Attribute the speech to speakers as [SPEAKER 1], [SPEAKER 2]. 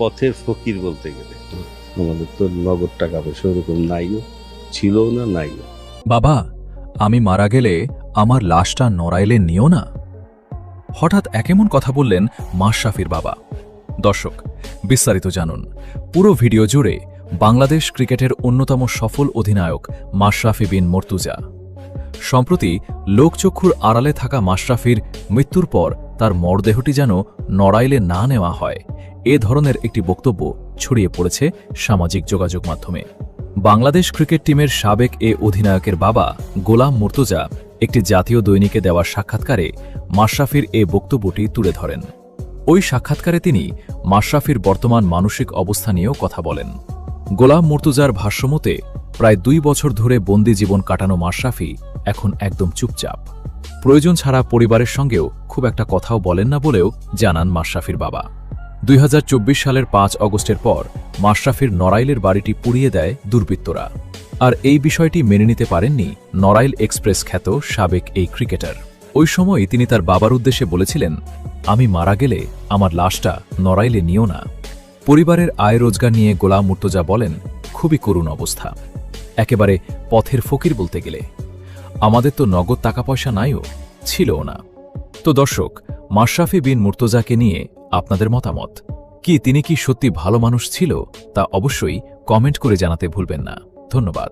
[SPEAKER 1] পথের ফকির বলতে গেলে। আমাদের তো নগদ টাকা পয়সা ওরকম নাইও, ছিলও না, নাইও।
[SPEAKER 2] বাবা, আমি মারা গেলে আমার লাশটা নড়াইলে নিও না। হঠাৎ এমন কথা বললেন মাশরাফির বাবা। দর্শক, বিস্তারিত জানুন পুরো ভিডিও জুড়ে বাংলাদেশ ক্রিকেটের অন্যতম সফল অধিনায়ক মাশরাফি বিন মুর্তজা। সম্প্রতি লোকচক্ষুর আড়ালে থাকা মাশরাফির মৃত্যুর পর তার মরদেহটি যেন নড়াইলে না নেওয়া হয়, এ ধরনের একটি বক্তব্য ছড়িয়ে পড়েছে সামাজিক যোগাযোগ মাধ্যমে। বাংলাদেশ ক্রিকেট টিমের সাবেক এ অধিনায়কের বাবা গোলাম মুর্তজা একটি জাতীয় দৈনিকে দেওয়া সাক্ষাৎকারে মাশরাফির এ বক্তব্যটি তুলে ধরেন। ওই সাক্ষাৎকারে তিনি মাশরাফির বর্তমান মানসিক অবস্থা নিয়েও কথা বলেন। গোলাম মুর্তজার ভাষ্যমতে প্রায় ২ বছর ধরে বন্দি জীবন কাটানো মাশরাফি এখন একদম চুপচাপ। প্রয়োজন ছাড়া পরিবারের সঙ্গেও খুব একটা কথাও বলেন না বলেও জানান মাশরাফির বাবা। ২০২৪ সালের ৫ অগস্টের পর মাশরাফির নড়াইলের বাড়িটি পুড়িয়ে দেয় দুর্বৃত্তরা। আর এই বিষয়টি মেনে নিতে পারেননি নড়াইল এক্সপ্রেস খ্যাত সাবেক এই ক্রিকেটার। ওই সময় তিনি তার বাবার উদ্দেশ্যে বলেছিলেন, আমি মারা গেলে আমার লাশটা নড়াইলে নিও না। পরিবারের আয় রোজগার নিয়ে গোলাম মুর্তজা বলেন, খুবই করুণ অবস্থা, একেবারে পথের ফকির বলতে গেলে। আমাদের তো নগদ টাকা পয়সা নাইও, ছিলও না। তো দর্শক, মাশরাফি বিন মুর্তজাকে নিয়ে আপনাদের মতামত কি? তিনি কি সত্যি ভালো মানুষ ছিল? তা অবশ্যই কমেন্ট করে জানাতে ভুলবেন না। ধন্যবাদ।